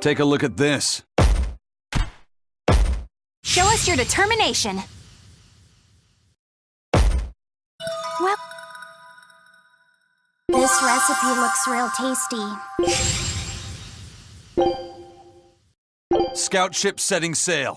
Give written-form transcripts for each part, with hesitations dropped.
Take a look at this. Show us your determination. Well, this recipe looks real tasty. Scout ship setting sail.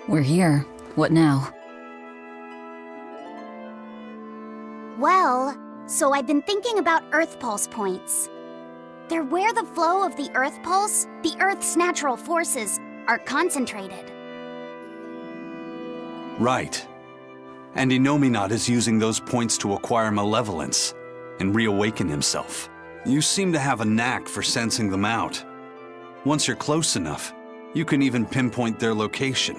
We're here. What now? Well, so I've been thinking about Earth Pulse points. They're where the flow of the Earth Pulse, the Earth's natural forces, are concentrated. Right. And Innominat is using those points to acquire malevolence and reawaken himself. You seem to have a knack for sensing them out. Once you're close enough, you can even pinpoint their location.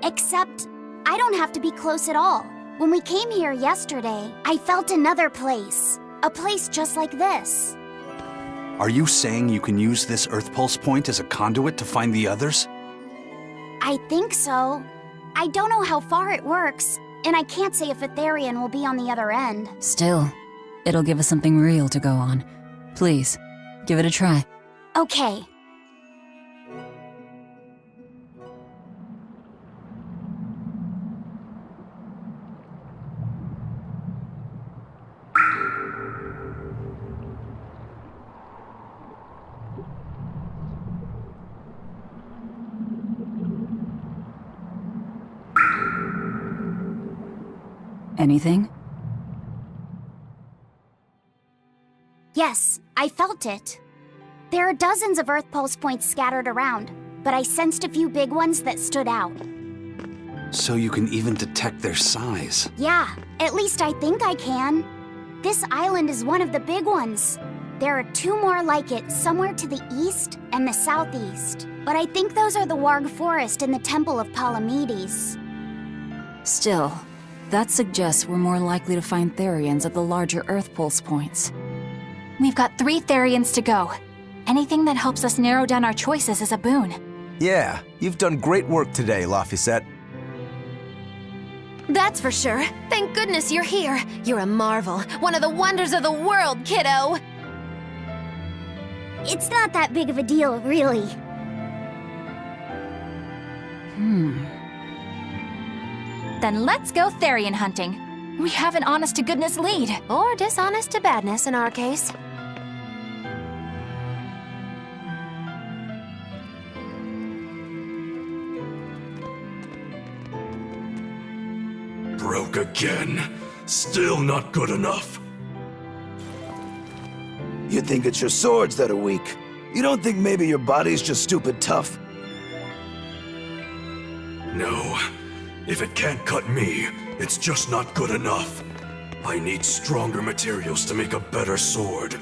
Except, I don't have to be close at all. When we came here yesterday, I felt another place. A place just like this. Are you saying you can use this Earth Pulse point as a conduit to find the others? I think so. I don't know how far it works, and I can't say if a Therian will be on the other end. Still, it'll give us something real to go on. Please, give it a try. Okay. Anything? Yes, I felt it. There are dozens of Earth Pulse points scattered around, but I sensed a few big ones that stood out. So you can even detect their size. Yeah, at least I think I can. This island is one of the big ones. There are two more like it somewhere to the east and the southeast. But I think those are the Warg Forest and the Temple of Palamedes. Still, that suggests we're more likely to find Therians at the larger Earth Pulse points. we've got 3 Therians to go. Anything that helps us narrow down our choices is a boon. Yeah, you've done great work today, Laphicet. That's for sure. Thank goodness you're here. You're a marvel. One of the wonders of the world, kiddo. It's not that big of a deal, really. Then let's go Therian hunting. We have an honest-to-goodness lead. Or dishonest to badness in our case. Broke again. Still not good enough. You think it's your swords that are weak. You don't think maybe your body's just stupid tough? No. If it can't cut me, it's just not good enough. I need stronger materials to make a better sword.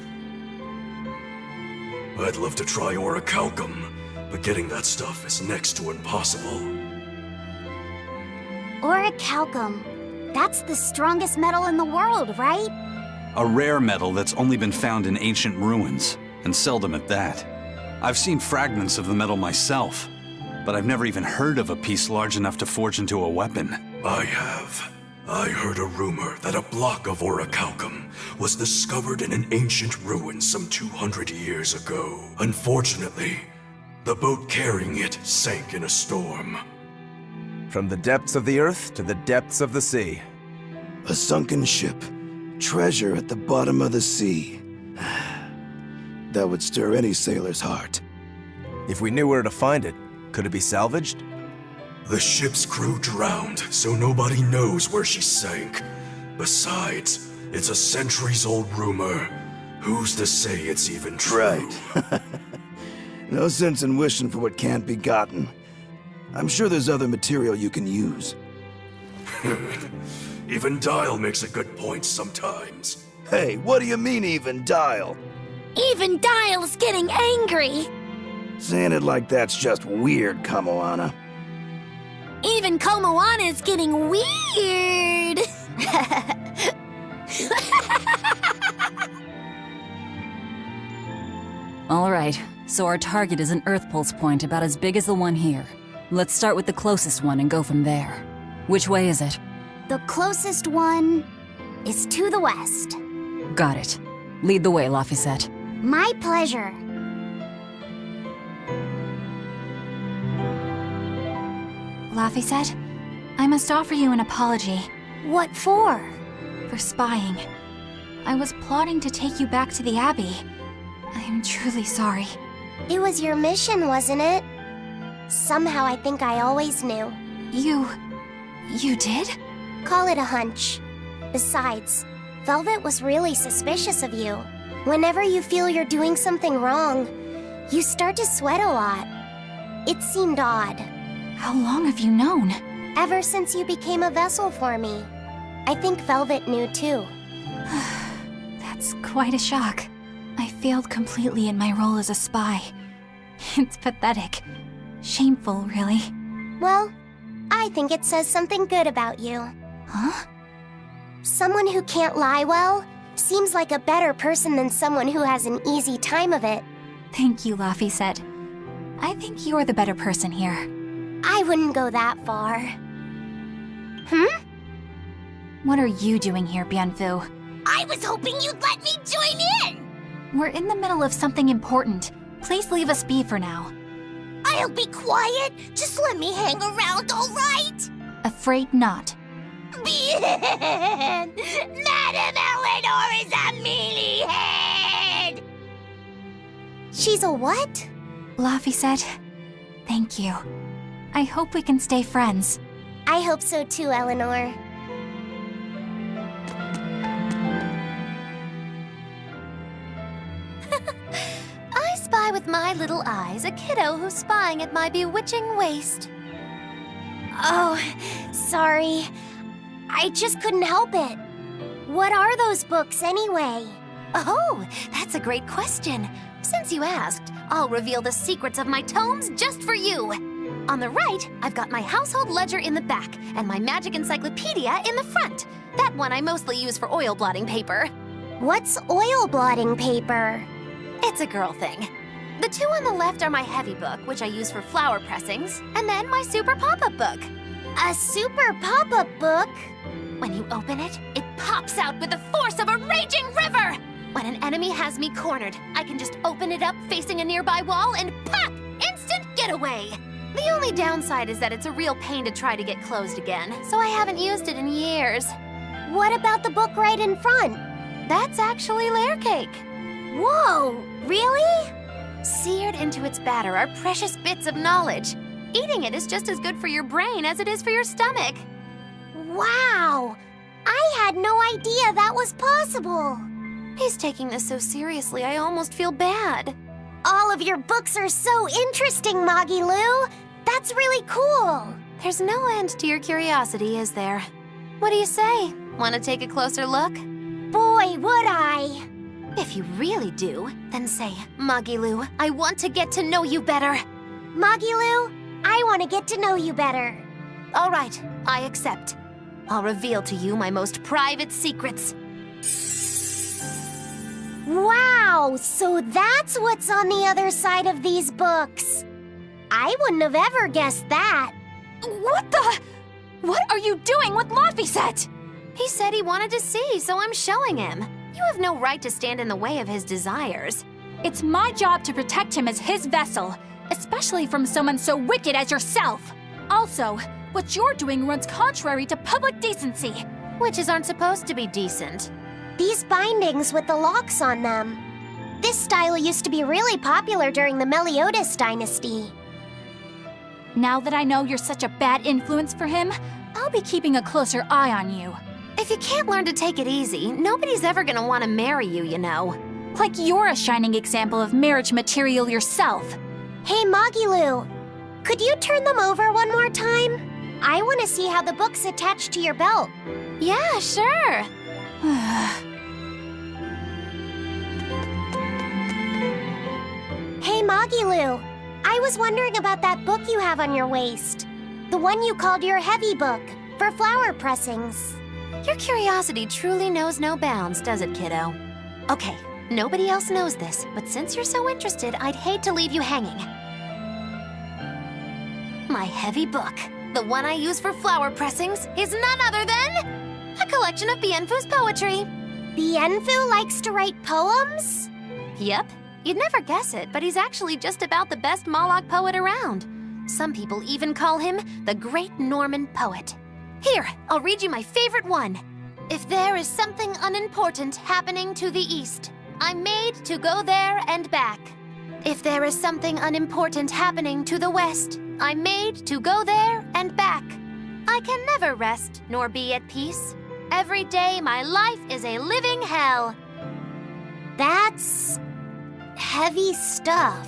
I'd love to try orichalcum, but getting that stuff is next to impossible. Orichalcum. That's the strongest metal in the world, right? A rare metal that's only been found in ancient ruins, and seldom at that. I've seen fragments of the metal myself, but I've never even heard of a piece large enough to forge into a weapon. I have. I heard a rumor that a block of orichalcum was discovered in an ancient ruin some 200 years ago. Unfortunately, the boat carrying it sank in a storm. From the depths of the earth to the depths of the sea. A sunken ship. Treasure at the bottom of the sea. That would stir any sailor's heart. If we knew where to find it, could it be salvaged? The ship's crew drowned, so nobody knows where she sank. Besides, it's a centuries-old rumor. Who's to say it's even true? Right. No sense in wishing for what can't be gotten. I'm sure there's other material you can use. Even Dial makes a good point sometimes. Hey, what do you mean, even Dial? Even Dial's getting angry! Saying it like that's just weird, Kamoana. Even Komoana's getting weird! All right, so our target is an Earth Pulse point about as big as the one here. Let's start with the closest one and go from there. Which way is it? The closest one is to the west. Got it. Lead the way, Laphicet. My pleasure. Laphicet, I must offer you an apology What for? for spying. I was plotting to take you back to the Abbey. I am truly sorry. It was your mission, wasn't it? Somehow I think I always knew. You did? Call it a hunch. Besides, Velvet was really suspicious of you. Whenever you feel you're doing something wrong, you start to sweat a lot. It seemed odd. How long have you known? Ever since you became a vessel for me. I think Velvet knew too. That's quite a shock. I failed completely in my role as a spy. It's pathetic. Shameful, really. Well, I think it says something good about you. Huh? Someone who can't lie well seems like a better person than someone who has an easy time of it. Thank you, Laphicet. I think you're the better person here. I wouldn't go that far. What are you doing here, Bienfu? I was hoping you'd let me join in! We're in the middle of something important. Please leave us be for now. I'll be quiet. Just let me hang around, all right? Afraid not. Bien! Madame Eleanor is a mealyhead! She's a what? Laphicet, thank you. I hope we can stay friends. I hope so too, Eleanor. I spy with my little eyes a kiddo who's spying at my bewitching waist. Oh, sorry. I just couldn't help it. What are those books anyway? Oh, that's a great question. Since you asked, I'll reveal the secrets of my tomes just for you. On the right, I've got my household ledger in the back and my magic encyclopedia in the front. That one I mostly use for oil blotting paper. What's oil blotting paper? It's a girl thing. The two on the left are my heavy book, which I use for flower pressings, and then my super pop-up book. A super pop-up book? When you open it, it pops out with the force of a raging river! When an enemy has me cornered, I can just open it up facing a nearby wall and pop! Instant getaway! The only downside is that it's a real pain to try to get closed again, so I haven't used it in years. What about the book right in front? That's actually layer cake. Whoa, really? Seared into its batter are precious bits of knowledge. Eating it is just as good for your brain as it is for your stomach. Wow! I had no idea that was possible. He's taking this so seriously, I almost feel bad. All of your books are so interesting, Magilu. That's really cool. There's no end to your curiosity, is there? What do you say? Want to take a closer look? Boy, would I. If you really do, then say, Magilu, I want to get to know you better. Magilu, I want to get to know you better. All right, I accept. I'll reveal to you my most private secrets. Wow, so that's what's on the other side of these books. I wouldn't have ever guessed that. What the? What are you doing with Laphicet? He said he wanted to see, so I'm showing him. You have no right to stand in the way of his desires. It's my job to protect him as his vessel, especially from someone so wicked as yourself. Also, what you're doing runs contrary to public decency. Witches aren't supposed to be decent. These bindings with the locks on them. This style used to be really popular during the Meliodas dynasty. Now that I know you're such a bad influence for him, I'll be keeping a closer eye on you. If you can't learn to take it easy, nobody's ever gonna want to marry you, you know. Like you're a shining example of marriage material yourself. Hey, Magilu, could you turn them over one more time? I want to see how the book's attached to your belt. Yeah, sure. Hey, Magilu, I was wondering about that book you have on your waist. The one you called your heavy book, for flower pressings. Your curiosity truly knows no bounds, does it, kiddo? Okay, nobody else knows this, but since you're so interested, I'd hate to leave you hanging. My heavy book, the one I use for flower pressings, is none other than a collection of Bienfu's poetry. Bienfu likes to write poems? Yep, you'd never guess it, but he's actually just about the best Moloch poet around. Some people even call him the Great Norman Poet. Here, I'll read you my favorite one. If there is something unimportant happening to the east, I'm made to go there and back. If there is something unimportant happening to the west, I'm made to go there and back. I can never rest nor be at peace. Every day my life is a living hell. That's heavy stuff.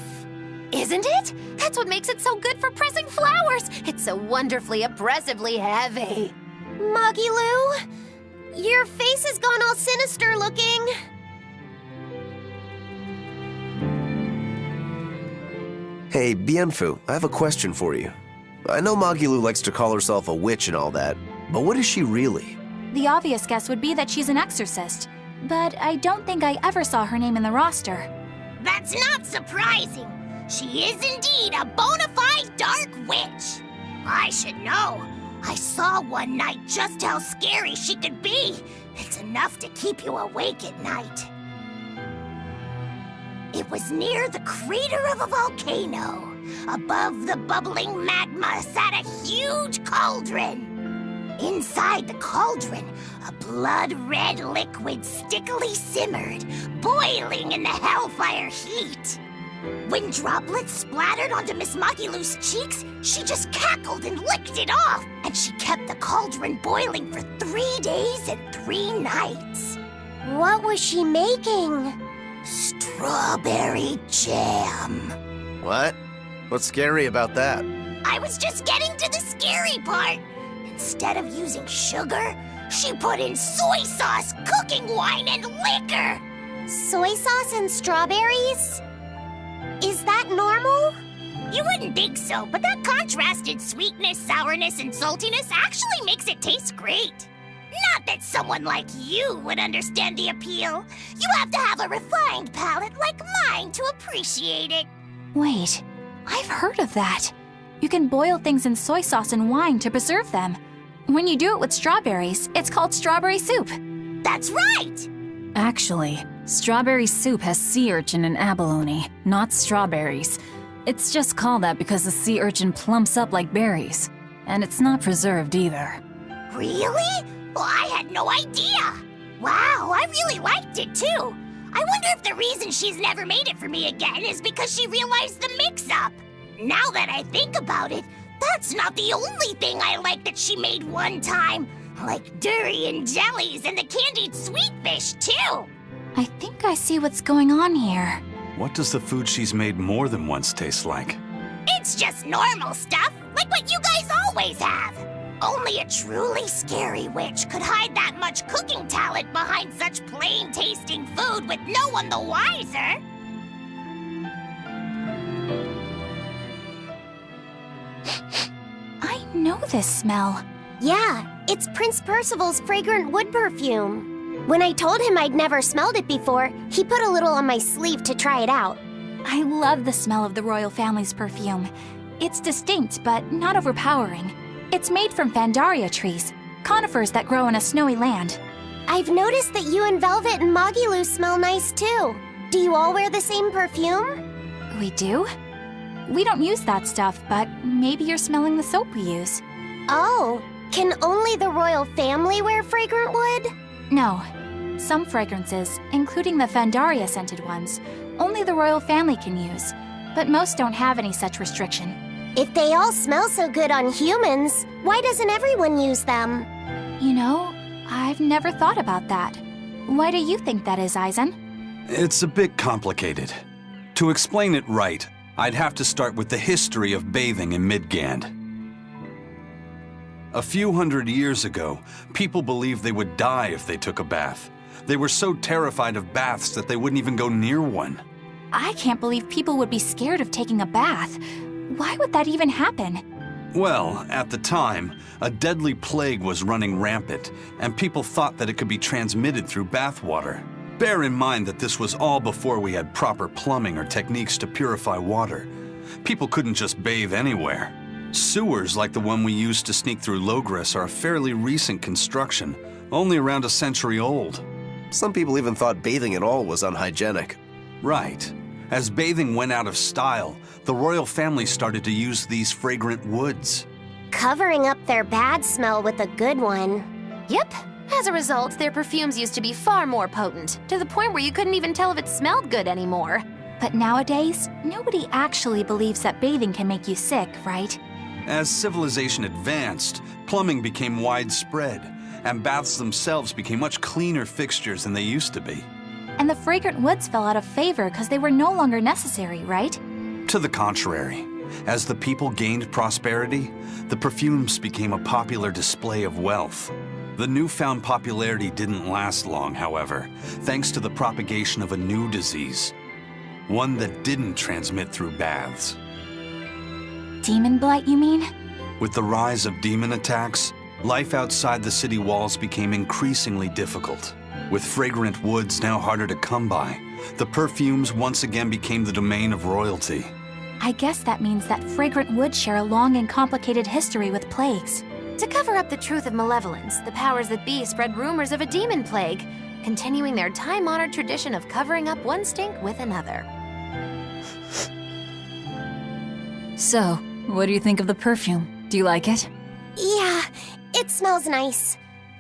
Isn't it? That's what makes it so good for pressing flowers. It's so wonderfully oppressively heavy. Magilu, your face has gone all sinister looking. Hey, Bienfu, I have a question for you. I know Magilu likes to call herself a witch and all that, but what is she really? The obvious guess would be that she's an exorcist, but I don't think I ever saw her name in the roster. That's not surprising. She is indeed a bona fide dark witch. I should know. I saw one night just how scary she could be. It's enough to keep you awake at night. It was near the crater of a volcano. Above the bubbling magma sat a huge cauldron. Inside the cauldron, a blood-red liquid stickily simmered, boiling in the hellfire heat. When droplets splattered onto Miss Magilu's cheeks, she just cackled and licked it off, and she kept the cauldron boiling for 3 days and 3 nights. What was she making? Strawberry jam. What? What's scary about that? I was just getting to the scary part. Instead of using sugar, she put in soy sauce, cooking wine, and liquor. Soy sauce and strawberries? Is that normal? You wouldn't think so, but that contrasted sweetness, sourness, and saltiness actually makes it taste great. Not that someone like you would understand the appeal. You have to have a refined palate like mine to appreciate it. Wait, I've heard of that. You can boil things in soy sauce and wine to preserve them. When you do it with strawberries, it's called strawberry soup. That's right! Actually, strawberry soup has sea urchin and abalone, not strawberries. It's just called that because the sea urchin plumps up like berries. And it's not preserved either. Really? Well, I had no idea. Wow, I really liked it too. I wonder if the reason she's never made it for me again is because she realized the mix-up. Now that I think about it, that's not the only thing I like that she made one time. Like durian jellies and the candied sweet fish too. I think I see what's going on here. What does the food she's made more than once taste like? It's just normal stuff, like what you guys always have. Only a truly scary witch could hide that much cooking talent behind such plain-tasting food with no one the wiser. I know this smell. Yeah, it's Prince Percival's fragrant wood perfume. When I told him I'd never smelled it before, he put a little on my sleeve to try it out. I love the smell of the royal family's perfume. It's distinct, but not overpowering. It's made from Fandaria trees, conifers that grow in a snowy land. I've noticed that you and Velvet and Mogiloo smell nice too. Do you all wear the same perfume? We do? We don't use that stuff, but maybe you're smelling the soap we use. Oh, can only the royal family wear fragrant wood? No. Some fragrances, including the Fandaria scented ones, only the royal family can use, but most don't have any such restriction. If they all smell so good on humans, why doesn't everyone use them? You know, I've never thought about that. Why do you think that is, Aizen? It's a bit complicated. To explain it right, I'd have to start with the history of bathing in Midgand. A few hundred years ago, people believed they would die if they took a bath. They were so terrified of baths that they wouldn't even go near one. I can't believe people would be scared of taking a bath. Why would that even happen? Well, at the time, a deadly plague was running rampant, and people thought that it could be transmitted through bathwater. Bear in mind that this was all before we had proper plumbing or techniques to purify water. People couldn't just bathe anywhere. Sewers like the one we used to sneak through Logres are a fairly recent construction, only around a century old. Some people even thought bathing at all was unhygienic. Right. As bathing went out of style, the royal family started to use these fragrant woods. Covering up their bad smell with a good one. Yep. As a result, their perfumes used to be far more potent, to the point where you couldn't even tell if it smelled good anymore. But nowadays, nobody actually believes that bathing can make you sick, right? As civilization advanced, plumbing became widespread, and baths themselves became much cleaner fixtures than they used to be. And the fragrant woods fell out of favor because they were no longer necessary, right? To the contrary, as the people gained prosperity, the perfumes became a popular display of wealth. The newfound popularity didn't last long, however, thanks to the propagation of a new disease. One that didn't transmit through baths. Demon blight, you mean? With the rise of demon attacks, life outside the city walls became increasingly difficult. With fragrant woods now harder to come by, the perfumes once again became the domain of royalty. I guess that means that fragrant woods share a long and complicated history with plagues. To cover up the truth of malevolence, the powers that be spread rumors of a demon plague, continuing their time-honored tradition of covering up one stink with another. So, what do you think of the perfume? Do you like it? Yeah, it smells nice.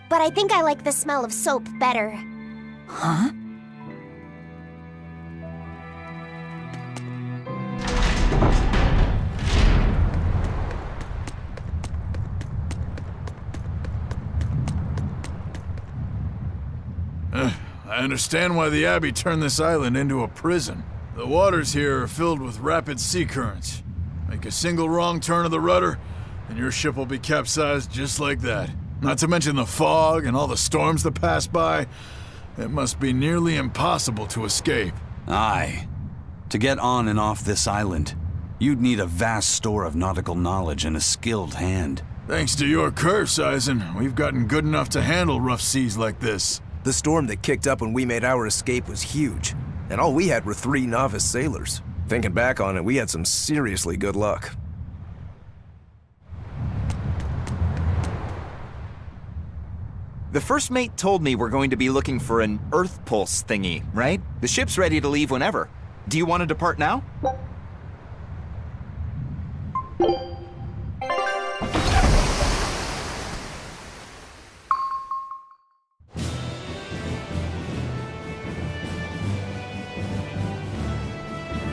But I think I like the smell of soap better. Huh? I understand why the Abbey turned this island into a prison. The waters here are filled with rapid sea currents. Make a single wrong turn of the rudder, and your ship will be capsized just like that. Not to mention the fog and all the storms that pass by. It must be nearly impossible to escape. Aye. To get on and off this island, you'd need a vast store of nautical knowledge and a skilled hand. Thanks to your curse, Aizen, we've gotten good enough to handle rough seas like this. The storm that kicked up when we made our escape was huge, and all we had were 3 novice sailors. Thinking back on it, we had some seriously good luck. The first mate told me we're going to be looking for an Earth pulse thingy, right? The ship's ready to leave whenever. Do you want to depart now?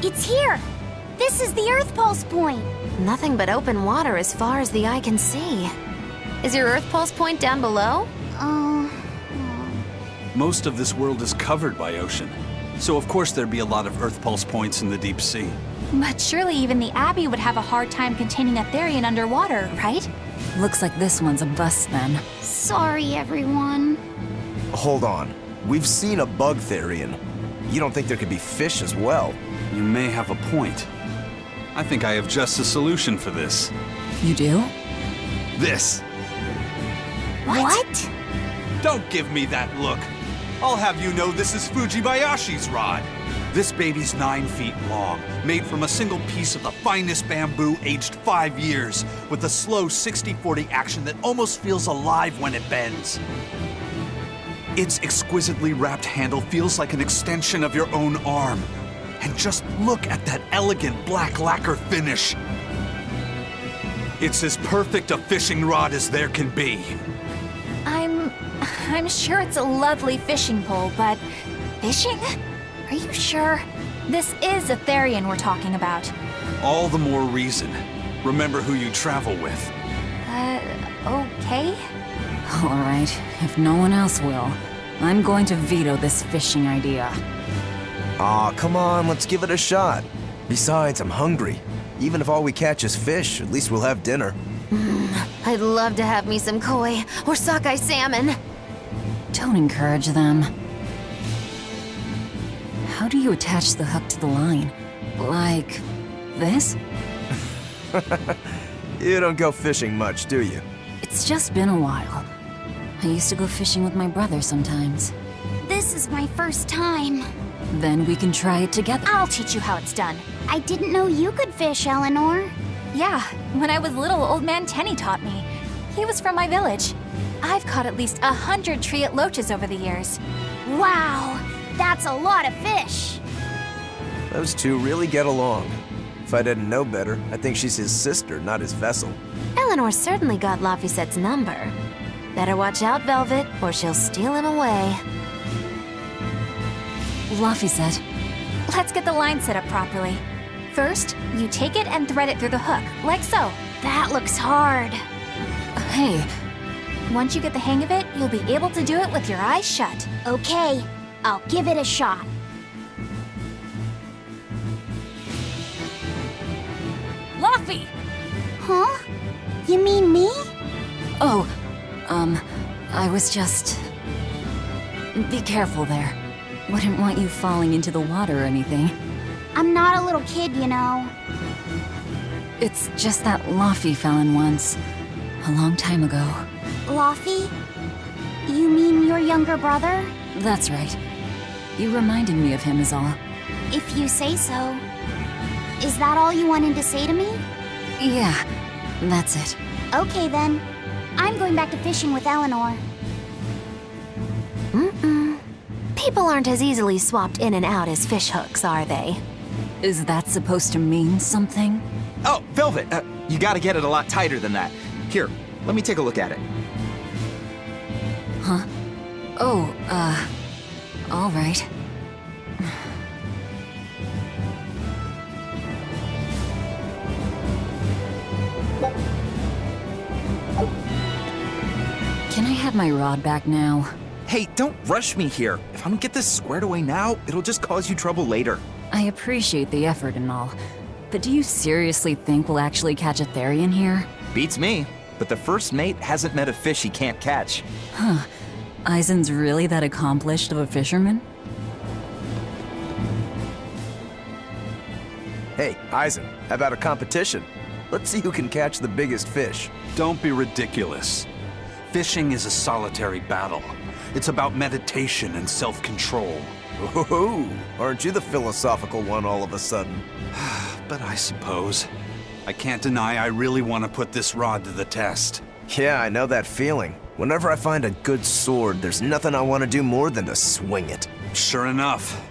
It's here! This is the Earth Pulse point! Nothing but open water as far as the eye can see. Is your Earth Pulse point down below? Most of this world is covered by ocean, so of course there'd be a lot of Earth pulse points in the deep sea. But surely even the Abbey would have a hard time containing a Therian underwater, right? Looks like this one's a bust then. Sorry, everyone. Hold on. We've seen a bug Therian. You don't think there could be fish as well? You may have a point. I think I have just a solution for this. You do? This. What? Don't give me that look. I'll have you know this is Fujibayashi's rod. This baby's 9 feet long, made from a single piece of the finest bamboo aged 5 years, with a slow 60-40 action that almost feels alive when it bends. Its exquisitely wrapped handle feels like an extension of your own arm. And just look at that elegant black lacquer finish. It's as perfect a fishing rod as there can be. I'm sure it's a lovely fishing pole, but fishing? Are you sure? This is a Therian we're talking about. All the more reason. Remember who you travel with. Okay? All right, if no one else will, I'm going to veto this fishing idea. Aw, come on, let's give it a shot. Besides, I'm hungry. Even if all we catch is fish, at least we'll have dinner. I'd love to have me some koi or sockeye salmon. Don't encourage them. How do you attach the hook to the line? Like this? You don't go fishing much, do you? It's just been a while. I used to go fishing with my brother sometimes. This is my first time. Then we can try it together. I'll teach you how it's done. I didn't know you could fish, Eleanor. Yeah, when I was little, Old Man Tenny taught me. He was from my village. I've caught at least 100 triot loaches over the years. Wow, that's a lot of fish. Those two really get along. If I didn't know better, I think she's his sister, not his vessel. Eleanor certainly got Lafisette's number. Better watch out, Velvet, or she'll steal him away. Laphicet, Let's get the line set up properly. First, you take it and thread it through the hook, like so. That looks hard. hey, Once you get the hang of it, you'll be able to do it with your eyes shut. Okay, I'll give it a shot. Laffy! Huh? You mean me? oh, I was just... Be careful there. Wouldn't want you falling into the water or anything. I'm not a little kid, you know. It's just that Laffy fell in once, a long time ago. Laffy? You mean your younger brother? That's right. You reminded me of him is all. If you say so. Is that all you wanted to say to me? Yeah, that's it. Okay then. I'm going back to fishing with Eleanor. People aren't as easily swapped in and out as fish hooks, are they? Is that supposed to mean something? Oh, Velvet, you gotta get it a lot tighter than that. Here, let me take a look at it. Huh? Oh, all right. Can I have my rod back now? Hey, don't rush me here. If I don't get this squared away now, it'll just cause you trouble later. I appreciate the effort and all, but do you seriously think we'll actually catch a Therian here? Beats me, but the first mate hasn't met a fish he can't catch. Huh. Eisen's really that accomplished of a fisherman? Hey, Eisen, how about a competition? Let's see who can catch the biggest fish. Don't be ridiculous. Fishing is a solitary battle. It's about meditation and self-control. Oh, aren't you the philosophical one all of a sudden? But I suppose. I can't deny I really want to put this rod to the test. Yeah, I know that feeling. Whenever I find a good sword, there's nothing I want to do more than to swing it. Sure enough.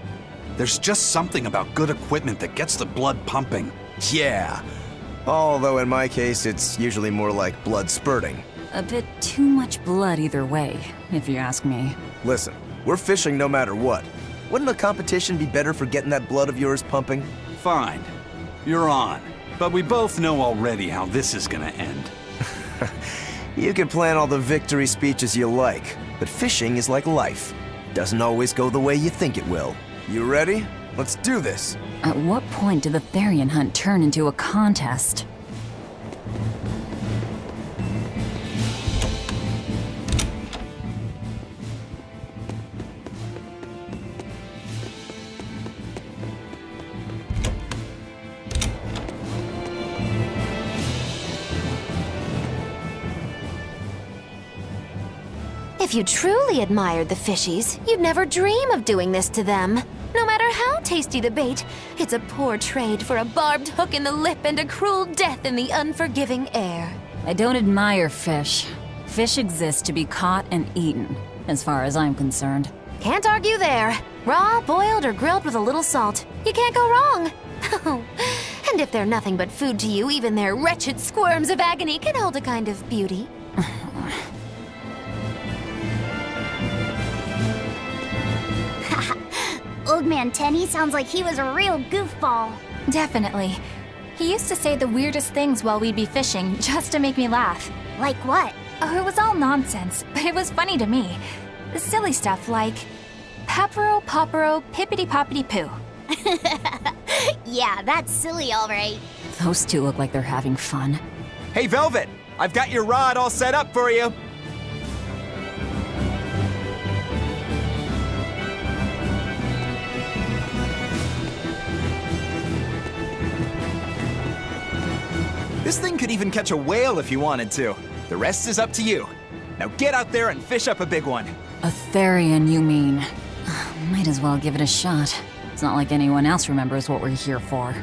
There's just something about good equipment that gets the blood pumping. Yeah. Although in my case, it's usually more like blood spurting. A bit too much blood either way, if you ask me. Listen, we're fishing no matter what. Wouldn't a competition be better for getting that blood of yours pumping? Fine. You're on. But we both know already how this is gonna end. You can plan all the victory speeches you like, but fishing is like life. Doesn't always go the way you think it will. You ready? Let's do this. At what point did the Therian hunt turn into a contest? If you truly admired the fishies, you'd never dream of doing this to them. No matter how tasty the bait, it's a poor trade for a barbed hook in the lip and a cruel death in the unforgiving air. I don't admire fish. Fish exist to be caught and eaten, as far as I'm concerned. Can't argue there. Raw, boiled, or grilled with a little salt. You can't go wrong. And if they're nothing but food to you, even their wretched squirms of agony can hold a kind of beauty. Old Man Tenny sounds like he was a real goofball. Definitely. He used to say the weirdest things while we'd be fishing, just to make me laugh. Like what? Oh, it was all nonsense, but it was funny to me. Silly stuff like, Papero, Popero, Pippity Poppity Poo. Yeah, that's silly, all right. Those two look like they're having fun. Hey, Velvet! I've got your rod all set up for you. This thing could even catch a whale if you wanted to. The rest is up to you. Now get out there and fish up a big one. A Therian, you mean? Might as well give it a shot. It's not like anyone else remembers what we're here for.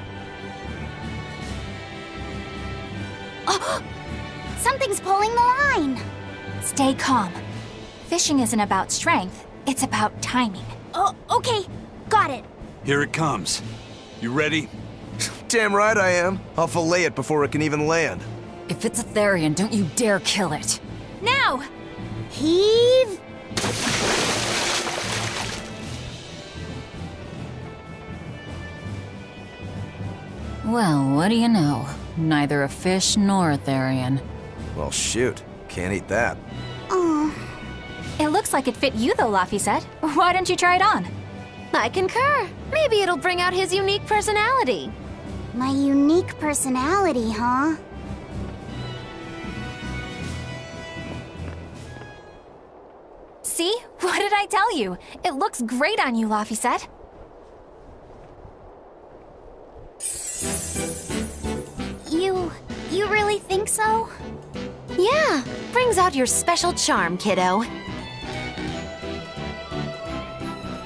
Something's pulling the line. Stay calm. Fishing isn't about strength, it's about timing. Oh, okay. Got it. Here it comes. You ready? Damn right I am. I'll fillet it before it can even land. If it's a Therian, don't you dare kill it. Now! Heave. Well, what do you know? Neither a fish nor a Therian. Well, shoot. Can't eat that. Oh, It looks like it fit you though, Laphicet. Why don't you try it on? I concur. Maybe it'll bring out his unique personality. my unique personality, huh? See? What did I tell you? It looks great on you, Laphicet. You really think so? Yeah, brings out your special charm, kiddo.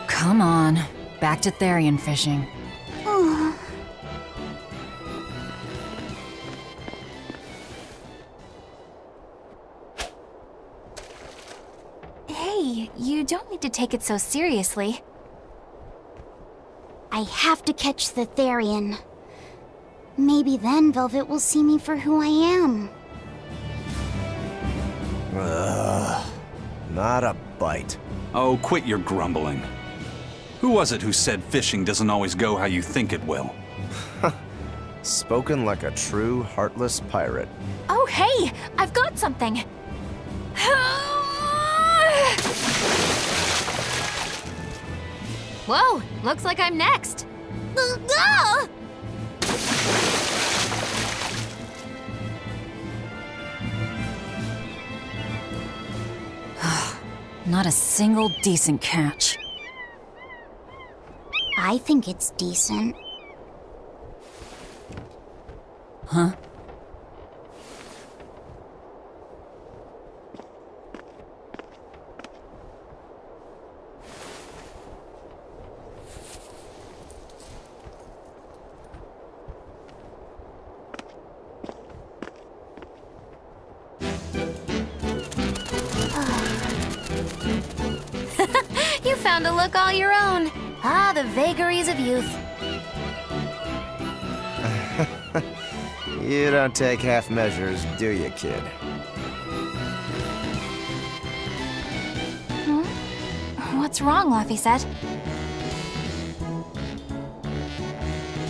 Come on, back to Therian fishing. Oh. Hey, you don't need to take it so seriously. I have to catch the Therian. Maybe then Velvet will see me for who I am. Not a bite. Oh, quit your grumbling. Who was it who said fishing doesn't always go how you think it will? Spoken like a true, heartless pirate. Oh, hey! I've got something! Whoa, looks like I'm next. Not a single decent catch. I think it's decent. Huh? found a look all your own. Ah, the vagaries of youth. You don't take half measures, do you, kid? What's wrong, Laphicet?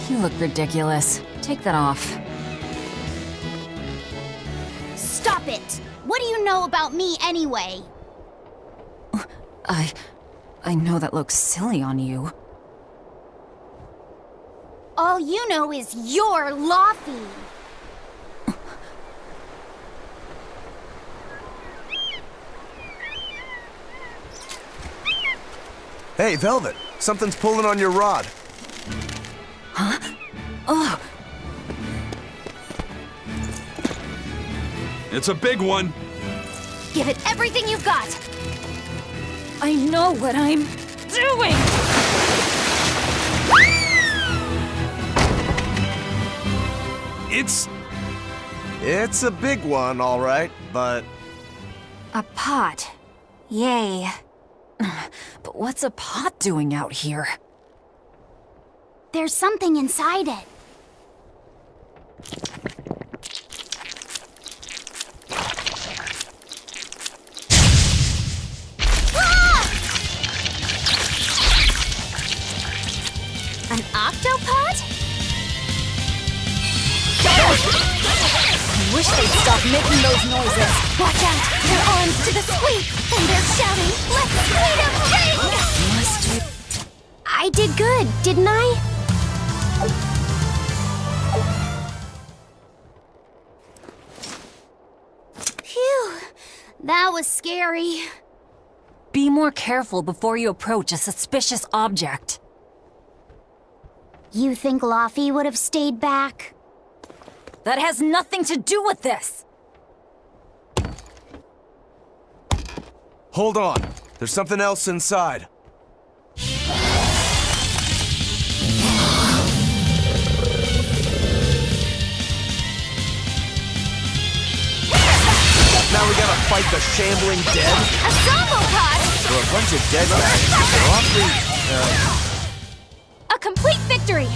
You look ridiculous. Take that off. Stop it! What do you know about me anyway? I know that looks silly on you. All you know is you're Laffy. Hey, Velvet, something's pulling on your rod. Huh? Oh, It's a big one. Give it everything you've got. I know what I'm doing! It's a big one, all right, but... A pot. Yay. But what's a pot doing out here? There's something inside it. An octopod? I wish they'd stop making those noises. Watch out! Their arms to the squeak! And they're shouting, "Let's squeak 'em big!" I did good, didn't I? Phew, that was scary. Be more careful before you approach a suspicious object. You think Laffy would have stayed back? That has nothing to do with this! Hold on. There's something else inside. Now we gotta fight the shambling dead? A Zombo pod! There are a bunch of dead guys. They're awfully, A complete victory!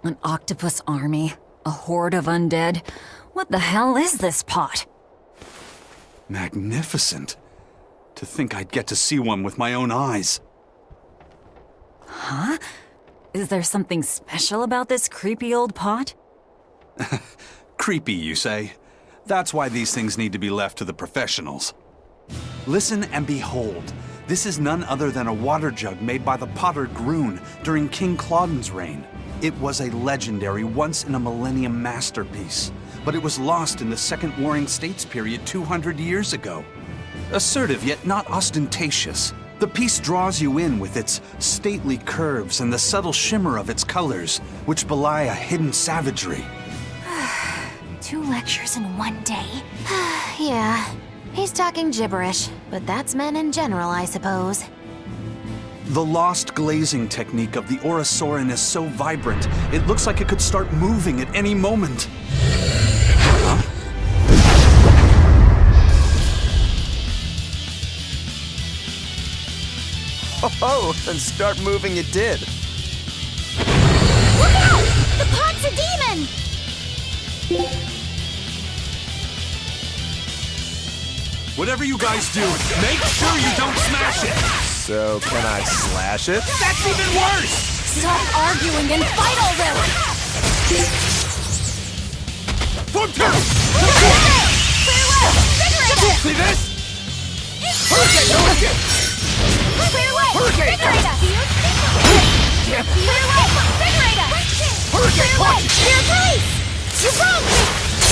An octopus army? A horde of undead? What the hell is this pot? Magnificent. To think I'd get to see one with my own eyes. Huh? Is there something special about this creepy old pot? Creepy, you say? That's why these things need to be left to the professionals. Listen and behold. This is none other than a water jug made by the potter Groon during King Clauden's reign. It was a legendary, once-in-a-millennium masterpiece, but it was lost in the Second Warring States period 200 years ago. Assertive, yet not ostentatious, the piece draws you in with its stately curves and the subtle shimmer of its colors, which belie a hidden savagery. 2 lectures in one day. Yeah, he's talking gibberish, but that's men in general, I suppose. The lost glazing technique of the Orosaurin is so vibrant, it looks like it could start moving at any moment. Huh? Oh, and start moving it did. Look out! The pot's a demon! Whatever you guys do, make sure you don't smash it! So, can I slash it? That's even worse! Stop arguing and fight already! Form 2! See this? Hurricane! Hurricane! Clear away! Hurricane! Invigorate us! Clear away! Invigorate us! Hurricane! Clear away! Clear place! You broke!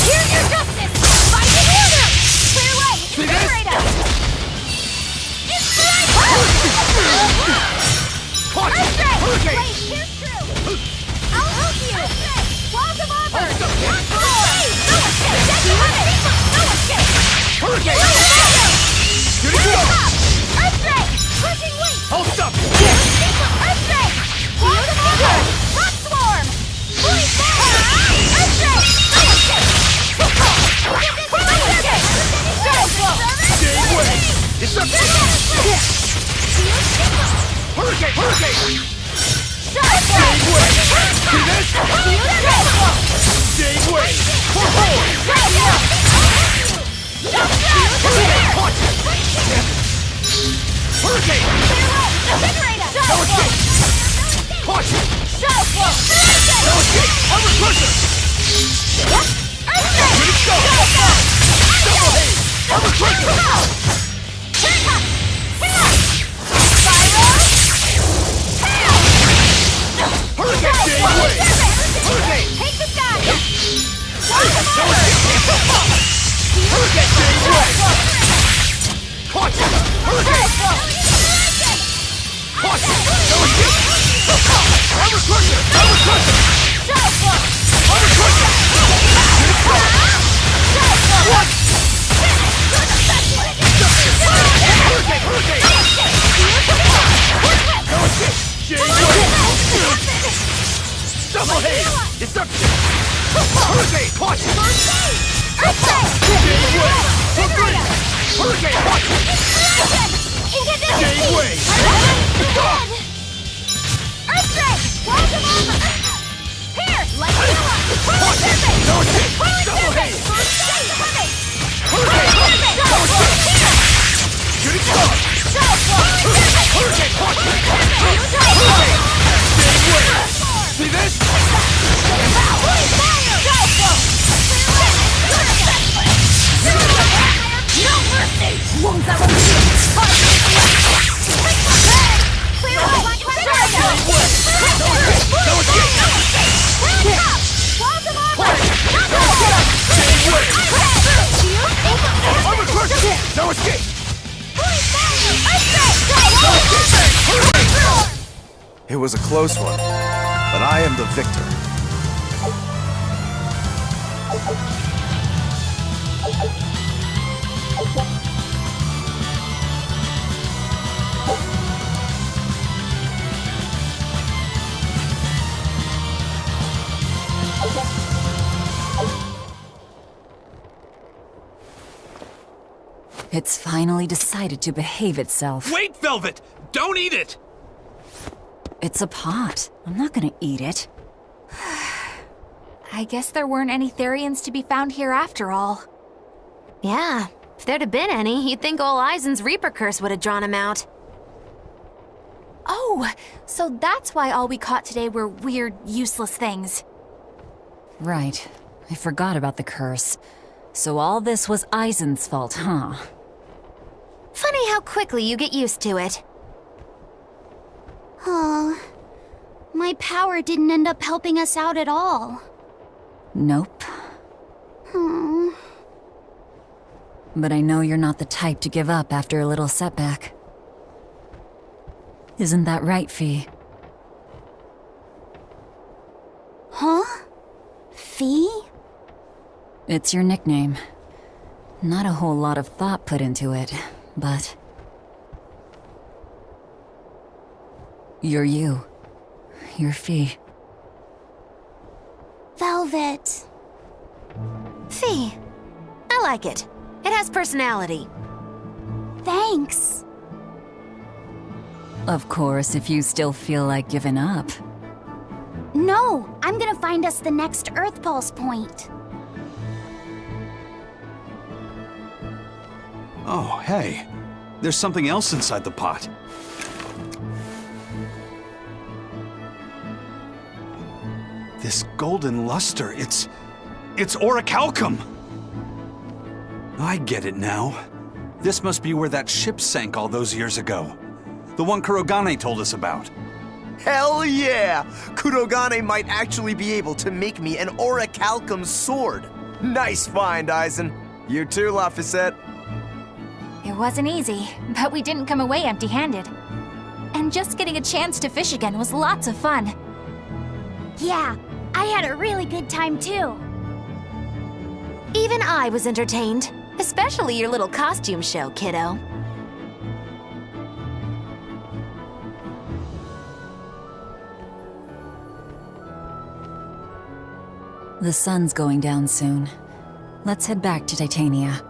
Here's your justice! Fight in order! Clear away! See this? Invigorate us! Hurricane! Wait, here's true! I'll help you! Walls of Arbor! No escape! No escape! Hurricane! Here it goes! Earthquake! Pushing wing! Hold up! Earthquake! Walls of Arbor! Rock swarm! Point forward! Earthquake! It was a close one, but I am the victor. It's finally decided to behave itself. Wait, Velvet! Don't eat it! It's a pot. I'm not gonna eat it. I guess there weren't any Therians to be found here after all. Yeah, if there'd have been any, you'd think ol' Eisen's Reaper curse would have drawn him out. Oh, so that's why all we caught today were weird, useless things. Right. I forgot about the curse. So all this was Eisen's fault, huh? Funny how quickly you get used to it. Oh, my power didn't end up helping us out at all. Nope. Hmm. But I know you're not the type to give up after a little setback. Isn't that right, Fee? Huh? Fee? It's your nickname. Not a whole lot of thought put into it, but... You're you. You're Fee. Velvet. Fee. I like it. It has personality. Thanks. Of course, if you still feel like giving up. No, I'm gonna find us the next Earth Pulse point. Oh, hey. There's something else inside the pot. This golden luster, it's orichalcum! I get it now. This must be where that ship sank all those years ago. The one Kurogane told us about. Hell yeah! Kurogane might actually be able to make me an orichalcum sword. Nice find, Eisen. You too, Laphicet. It wasn't easy, but we didn't come away empty-handed. And just getting a chance to fish again was lots of fun. Yeah, I had a really good time too. Even I was entertained. Especially your little costume show, kiddo. The sun's going down soon. Let's head back to Titania.